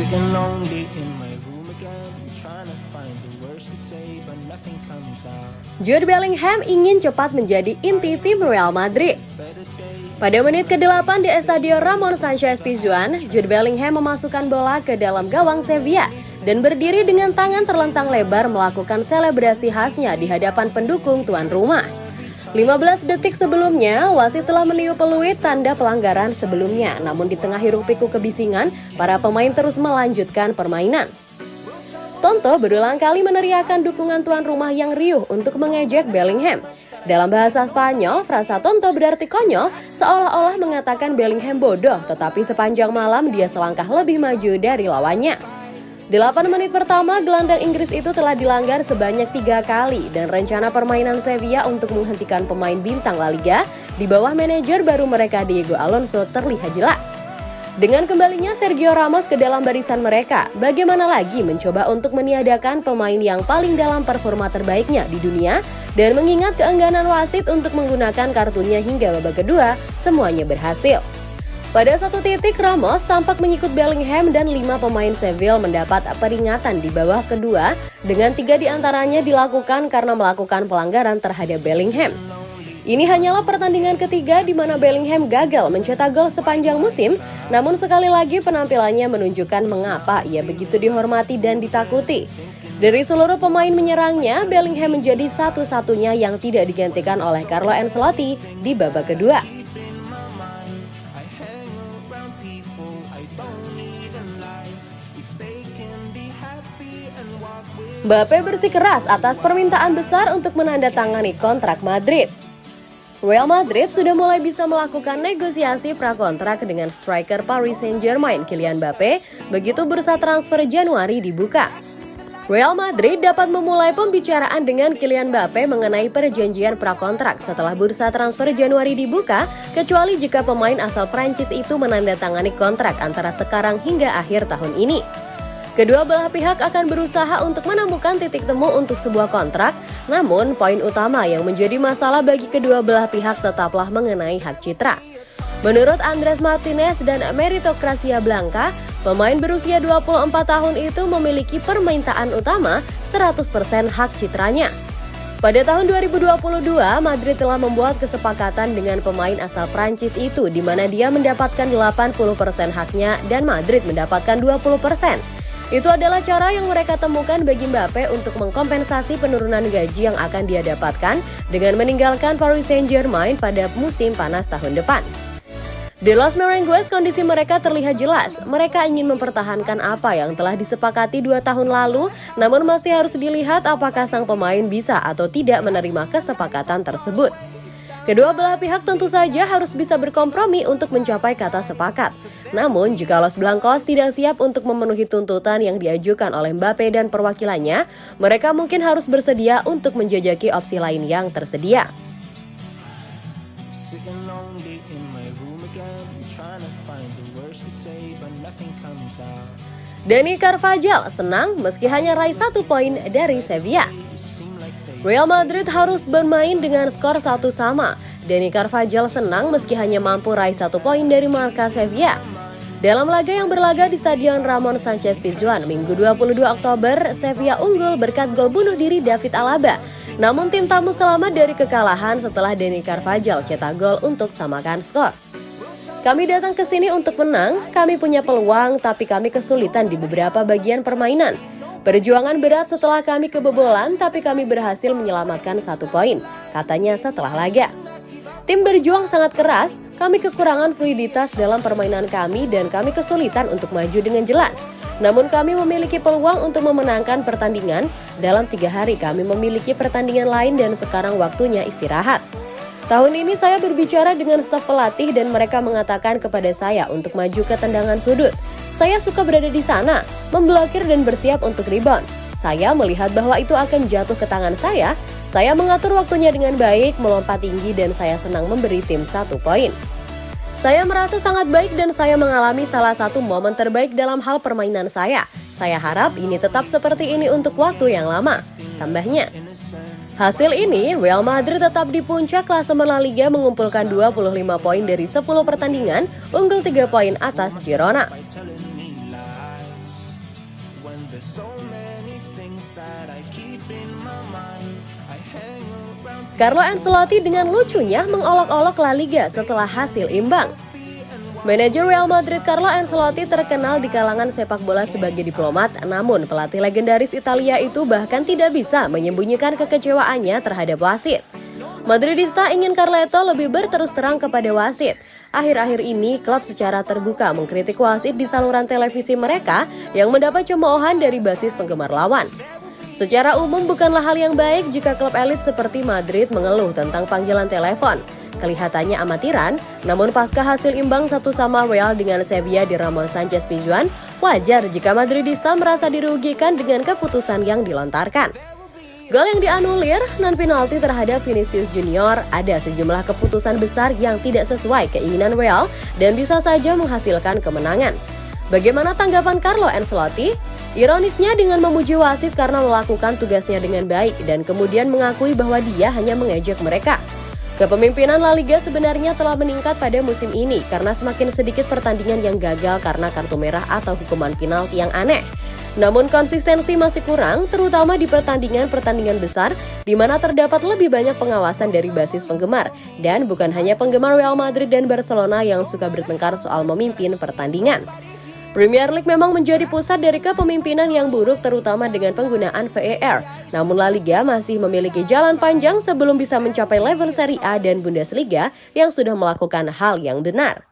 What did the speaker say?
Sitting lonely in my room again, trying to find the words to say, but nothing comes out. Jude Bellingham ingin cepat menjadi inti tim Real Madrid. Pada menit ke-8 di Estadio Ramon Sánchez Pizjuan, Jude Bellingham memasukkan bola ke dalam gawang Sevilla dan berdiri dengan tangan terlentang lebar melakukan selebrasi khasnya di hadapan pendukung tuan rumah. 15 detik sebelumnya, wasit telah meniup peluit tanda pelanggaran sebelumnya, namun di tengah hiruk-pikuk kebisingan, para pemain terus melanjutkan permainan. Tonto berulang kali meneriakkan dukungan tuan rumah yang riuh untuk mengejek Bellingham. Dalam bahasa Spanyol, frasa tonto berarti konyol, seolah-olah mengatakan Bellingham bodoh, tetapi sepanjang malam dia selangkah lebih maju dari lawannya. 8 menit pertama, gelandang Inggris itu telah dilanggar sebanyak 3 kali dan rencana permainan Sevilla untuk menghentikan pemain bintang La Liga di bawah manajer baru mereka Diego Alonso terlihat jelas. Dengan kembalinya Sergio Ramos ke dalam barisan mereka, bagaimana lagi mencoba untuk meniadakan pemain yang paling dalam performa terbaiknya di dunia dan mengingat keengganan wasit untuk menggunakan kartunya hingga babak kedua, semuanya berhasil. Pada satu titik, Ramos tampak mengikut Bellingham dan 5 pemain Seville mendapat peringatan di babak kedua dengan 3 diantaranya dilakukan karena melakukan pelanggaran terhadap Bellingham. Ini hanyalah pertandingan ketiga di mana Bellingham gagal mencetak gol sepanjang musim, namun sekali lagi penampilannya menunjukkan mengapa ia begitu dihormati dan ditakuti. Dari seluruh pemain menyerangnya, Bellingham menjadi satu-satunya yang tidak digantikan oleh Carlo Ancelotti di babak kedua. Mbappe bersikeras atas permintaan besar untuk menandatangani kontrak Madrid. Real Madrid sudah mulai bisa melakukan negosiasi prakontrak dengan striker Paris Saint-Germain Kylian Mbappe begitu bursa transfer Januari dibuka. Real Madrid dapat memulai pembicaraan dengan Kylian Mbappe mengenai perjanjian prakontrak setelah bursa transfer Januari dibuka, kecuali jika pemain asal Prancis itu menandatangani kontrak antara sekarang hingga akhir tahun ini. Kedua belah pihak akan berusaha untuk menemukan titik temu untuk sebuah kontrak, namun poin utama yang menjadi masalah bagi kedua belah pihak tetaplah mengenai hak citra. Menurut Andres Martinez dan Meritocracia Blanca, pemain berusia 24 tahun itu memiliki permintaan utama 100% hak citranya. Pada tahun 2022, Madrid telah membuat kesepakatan dengan pemain asal Prancis itu di mana dia mendapatkan 80% haknya dan Madrid mendapatkan 20%. Itu adalah cara yang mereka temukan bagi Mbappe untuk mengkompensasi penurunan gaji yang akan dia dapatkan dengan meninggalkan Paris Saint-Germain pada musim panas tahun depan. Di Los Merengues, kondisi mereka terlihat jelas. Mereka ingin mempertahankan apa yang telah disepakati 2 tahun lalu, namun masih harus dilihat apakah sang pemain bisa atau tidak menerima kesepakatan tersebut. Kedua belah pihak tentu saja harus bisa berkompromi untuk mencapai kata sepakat. Namun, jika Los Blancos tidak siap untuk memenuhi tuntutan yang diajukan oleh Mbappe dan perwakilannya, mereka mungkin harus bersedia untuk menjajaki opsi lain yang tersedia. Dani Carvajal senang meski hanya raih 1 poin dari Sevilla. Real Madrid harus bermain dengan skor 1-1. Dani Carvajal senang meski hanya mampu raih 1 poin dari markas Sevilla. Dalam laga yang berlaga di Stadion Ramon Sánchez Pizjuan, Minggu 22 Oktober, Sevilla unggul berkat gol bunuh diri David Alaba. Namun tim tamu selamat dari kekalahan setelah Dani Carvajal cetak gol untuk samakan skor. Kami datang ke sini untuk menang, kami punya peluang tapi kami kesulitan di beberapa bagian permainan. Perjuangan berat setelah kami kebobolan, tapi kami berhasil menyelamatkan 1 poin, katanya setelah laga. Tim berjuang sangat keras, kami kekurangan fluiditas dalam permainan kami dan kami kesulitan untuk maju dengan jelas. Namun kami memiliki peluang untuk memenangkan pertandingan, dalam 3 hari kami memiliki pertandingan lain dan sekarang waktunya istirahat. Tahun ini saya berbicara dengan staf pelatih dan mereka mengatakan kepada saya untuk maju ke tendangan sudut. Saya suka berada di sana, memblokir dan bersiap untuk rebound. Saya melihat bahwa itu akan jatuh ke tangan saya mengatur waktunya dengan baik, melompat tinggi dan saya senang memberi tim 1 poin. Saya merasa sangat baik dan saya mengalami salah satu momen terbaik dalam hal permainan saya. Saya harap ini tetap seperti ini untuk waktu yang lama, tambahnya. Hasil ini, Real Madrid tetap di puncak klasemen La Liga mengumpulkan 25 poin dari 10 pertandingan, unggul 3 poin atas Girona. when there's so many things that I keep in my mind. I hang around. Carlo Ancelotti dengan lucunya mengolok-olok La Liga setelah hasil imbang. Manajer Real Madrid Carlo Ancelotti terkenal di kalangan sepak bola sebagai diplomat, namun pelatih legendaris Italia itu bahkan tidak bisa menyembunyikan kekecewaannya terhadap wasit. Madridista ingin Carleto lebih berterus terang kepada wasit. Akhir-akhir ini, klub secara terbuka mengkritik wasit di saluran televisi mereka yang mendapat cemoohan dari basis penggemar lawan. Secara umum bukanlah hal yang baik jika klub elit seperti Madrid mengeluh tentang panggilan telepon. Kelihatannya amatiran, namun pasca hasil imbang 1-1 Real dengan Sevilla di Ramon Sanchez Pizjuan, wajar jika Madridista merasa dirugikan dengan keputusan yang dilontarkan. Gol yang dianulir, non-penalti terhadap Vinicius Junior, ada sejumlah keputusan besar yang tidak sesuai keinginan Real dan bisa saja menghasilkan kemenangan. Bagaimana tanggapan Carlo Ancelotti? Ironisnya dengan memuji wasit karena melakukan tugasnya dengan baik dan kemudian mengakui bahwa dia hanya mengejek mereka. Kepemimpinan La Liga sebenarnya telah meningkat pada musim ini karena semakin sedikit pertandingan yang gagal karena kartu merah atau hukuman penalti yang aneh. Namun konsistensi masih kurang, terutama di pertandingan-pertandingan besar di mana terdapat lebih banyak pengawasan dari basis penggemar dan bukan hanya penggemar Real Madrid dan Barcelona yang suka bertengkar soal memimpin pertandingan. Premier League memang menjadi pusat dari kepemimpinan yang buruk terutama dengan penggunaan VAR. Namun La Liga masih memiliki jalan panjang sebelum bisa mencapai level Serie A dan Bundesliga yang sudah melakukan hal yang benar.